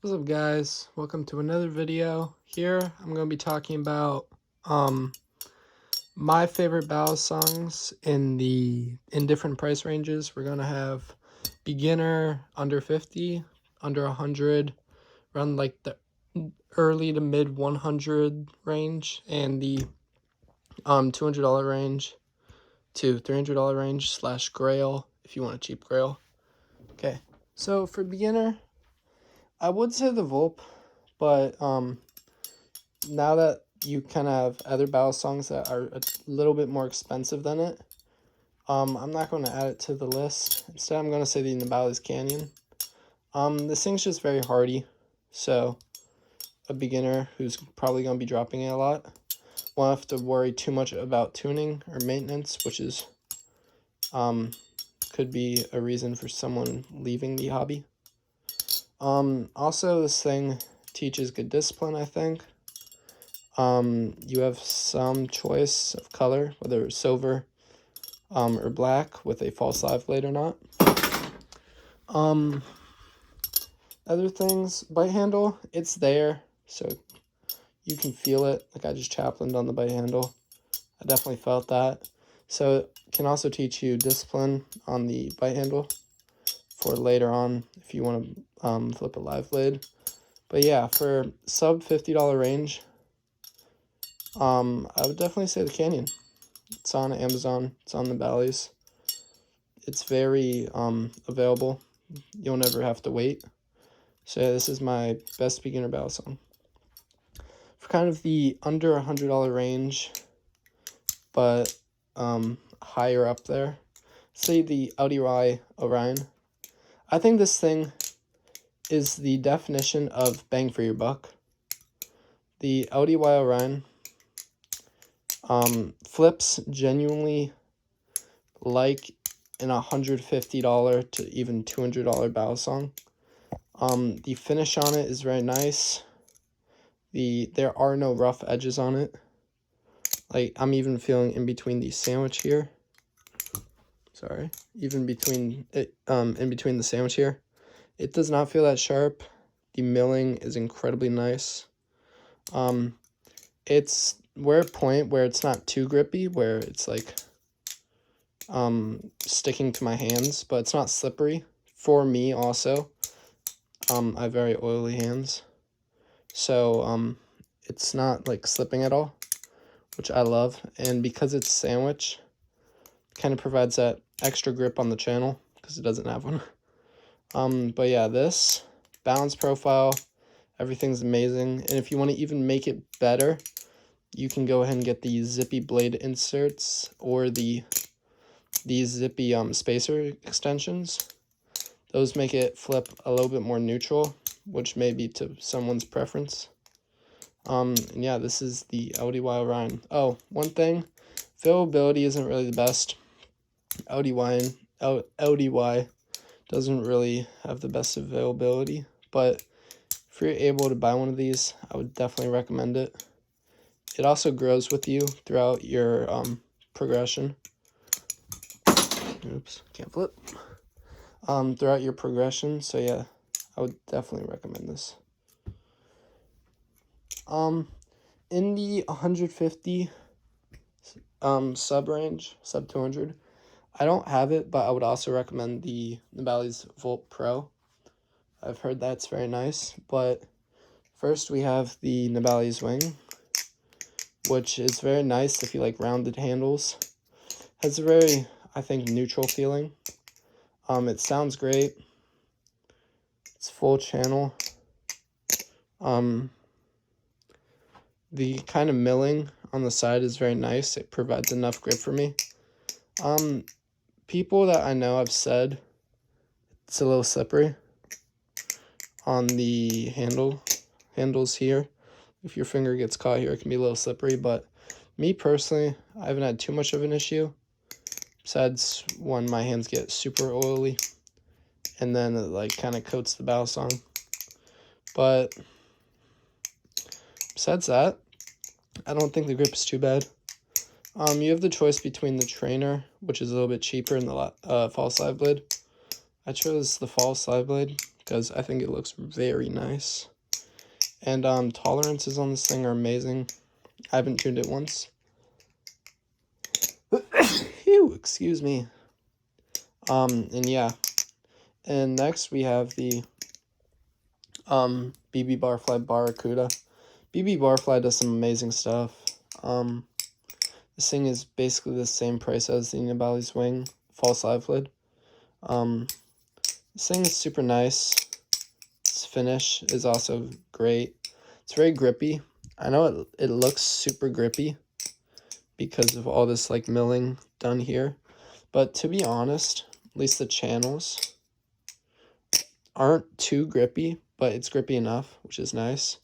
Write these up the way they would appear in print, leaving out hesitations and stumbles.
What's up, guys? Welcome to another video. Here I'm going to be talking about my favorite balisongs in different price ranges. We're going to have beginner under 50, under 100, around like the early to mid 100 range, and the $200 range to $300 range / grail if you want a cheap grail. Okay, so for beginner, I would say the Volp, but now that you kind of have other balisongs that are a little bit more expensive than it, I'm not going to add it to the list. Instead, I'm going to say the Balisongs Canyon. This thing's just very hardy, so a beginner who's probably going to be dropping it a lot won't have to worry too much about tuning or maintenance, which is could be a reason for someone leaving the hobby. Also, this thing teaches good discipline, I think. You have some choice of color, whether it's silver or black with a false live blade or not. Other things, bite handle, it's there, so you can feel it. Like, I just chaplined on the bite handle. I definitely felt that. So it can also teach you discipline on the bite handle for later on if you want to flip a live blade. But yeah, for sub $50 range, I would definitely say the Canyon. It's on Amazon. It's on the Bally's. It's very available. You'll never have to wait. So yeah, this is my best beginner balisong. For kind of the under $100 range, but higher up there, say the LDY Orion. I think this thing is the definition of bang for your buck. The LDY Orion flips genuinely like an $150 to even $200 balisong. The finish on it is very nice. There are no rough edges on it. Like, I'm even feeling in between the sandwich here. Sorry, even between it, in between the sandwich here. It does not feel that sharp. The milling is incredibly nice. It's a point where it's not too grippy, where it's like sticking to my hands, but it's not slippery. For me also, I have very oily hands, so it's not like slipping at all, which I love. And because it's sandwich, it kind of provides that extra grip on the channel because it doesn't have one. But yeah, this balance profile, everything's amazing. And if you want to even make it better, you can go ahead and get the zippy blade inserts or these zippy spacer extensions. Those make it flip a little bit more neutral, which may be to someone's preference. And yeah, this is the LDY Orion. Oh, one thing, availability isn't really the best. LDY doesn't really have the best availability, but if you're able to buy one of these, I would definitely recommend it. It also grows with you throughout your progression. Oops, can't flip. Throughout your progression, so yeah, I would definitely recommend this. In the 150 sub range, sub 200, I don't have it, but I would also recommend the Balisongs Volp Pro. I've heard that's very nice, but first we have the Balisongs Wing, which is very nice if you like rounded handles. Has a very, I think, neutral feeling. It sounds great. It's full channel. The kind of milling on the side is very nice. It provides enough grip for me. People that I know have said it's a little slippery on the handles here. If your finger gets caught here, it can be a little slippery, but me personally, I haven't had too much of an issue, besides when my hands get super oily and then it like kind of coats the balisong. But besides that, I don't think the grip is too bad. You have the choice between the trainer, which is a little bit cheaper, and the false live blade. I chose the false live blade because I think it looks very nice. And tolerances on this thing are amazing. I haven't tuned it once. Phew, excuse me. And yeah. And next we have the BB Barfly Barracuda. BB Barfly does some amazing stuff. This thing is basically the same price as the Nibali's Wing false live lid. This thing is super nice. Its finish is also great. It's very grippy. I know it looks super grippy because of all this like milling done here, but to be honest, at least the channels aren't too grippy, but it's grippy enough, which is nice.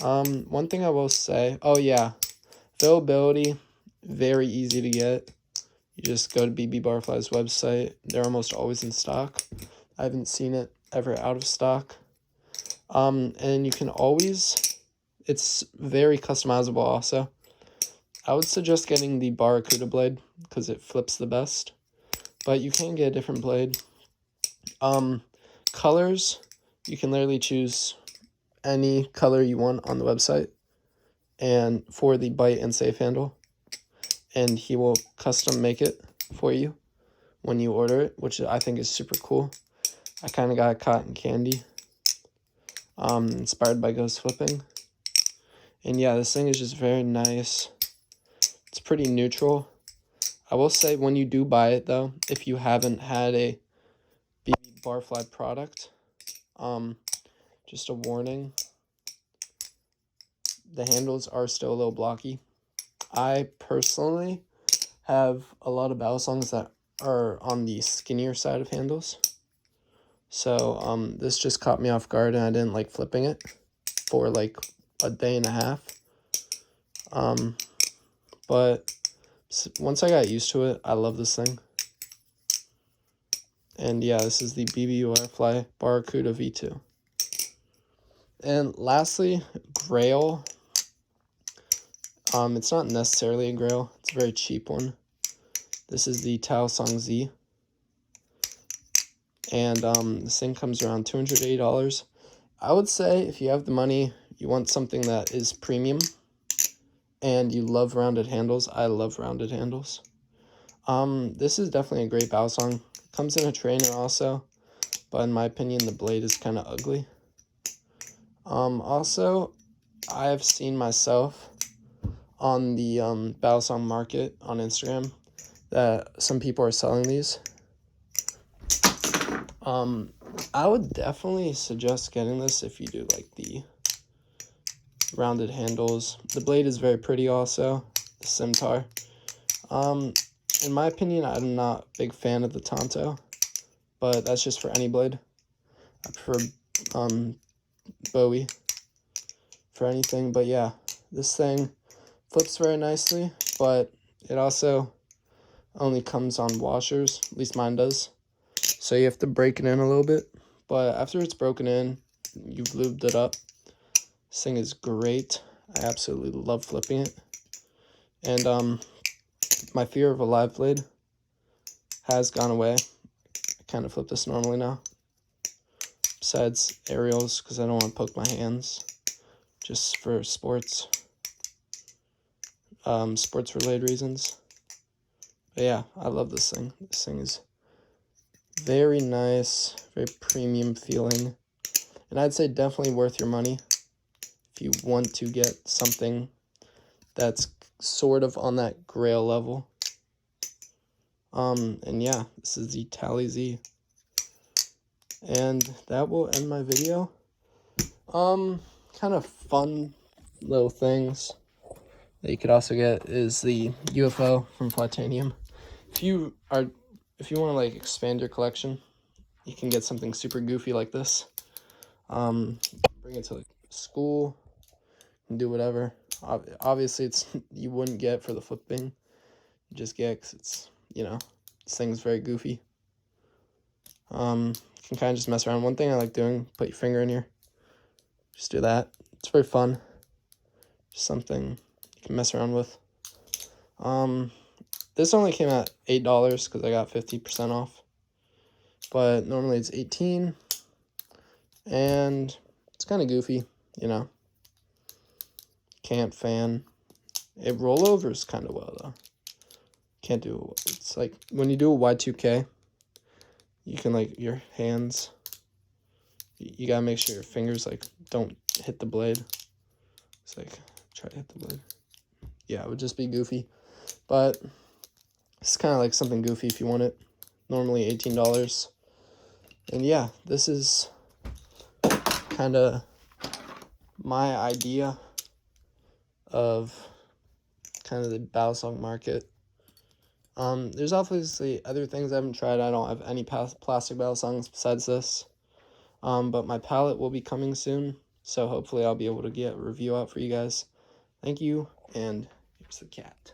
One thing I will say, oh yeah, availability, very easy to get. You just go to BB Barfly's website. They're almost always in stock. I haven't seen it ever out of stock. And you can always, it's very customizable also. I would suggest getting the Barracuda blade because it flips the best, but you can get a different blade. Colors, you can literally choose any color you want on the website and for the bite and safe handle, and he will custom make it for you when you order it, which I think is super cool. I kind of got cotton candy, inspired by ghost flipping. And yeah, this thing is just very nice. It's pretty neutral. I will say when you do buy it though, if you haven't had a BB Barfly product, just a warning, the handles are still a little blocky. I personally have a lot of balisongs that are on the skinnier side of handles. So this just caught me off guard and I didn't like flipping it for like a day and a half. But once I got used to it, I love this thing. And yeah, this is the BB Barfly Barracuda V2. And lastly, Grail. It's not necessarily a Grail. It's a very cheap one. This is the Balisong Z. And this thing comes around $280. I would say if you have the money, you want something that is premium, and you love rounded handles. I love rounded handles. This is definitely a great balisong. It comes in a trainer also, but in my opinion, the blade is kind of ugly. Also, I have seen myself on the balisong market on Instagram that some people are selling these. I would definitely suggest getting this if you do like the rounded handles. The blade is very pretty also, the scimitar. In my opinion, I'm not a big fan of the Tonto, but that's just for any blade. I prefer Bowie for anything, but yeah, this thing flips very nicely, but it also only comes on washers, at least mine does. So you have to break it in a little bit, but after it's broken in, you've lubed it up. This thing is great. I absolutely love flipping it. And my fear of a live blade has gone away. I kind of flip this normally now. Besides aerials, because I don't want to poke my hands. Just for sports. Sports related reasons. But yeah, I love this thing. This thing is very nice, very premium feeling. And I'd say definitely worth your money if you want to get something that's sort of on that Grail level. And yeah, this is the Tally Z. And that will end my video. Kind of fun little things that you could also get is the UFO from Platanium. If you want to like expand your collection, you can get something super goofy like this. Bring it to like school and do whatever. Obviously, it's you wouldn't get for the flipping. You just get because it's, you know, this thing's very goofy. You can kind of just mess around. One thing I like doing, put your finger in here. Just do that. It's very fun. Just something you can mess around with. This only came at $8 because I got 50% off. But normally it's $18. And it's kind of goofy, you know. Can't fan. It rollovers kind of well, though. Can't do it. It's like when you do a Y2K, you can, like, your hands, you gotta make sure your fingers, like, don't hit the blade. It's like, try to hit the blade. Yeah, it would just be goofy. But it's kind of like something goofy if you want it. Normally $18. And yeah, this is kind of my idea of kind of the Balisong market. There's obviously other things I haven't tried. I don't have any plastic Balisongs besides this. But my palette will be coming soon, so hopefully I'll be able to get a review out for you guys. Thank you, and here's the cat.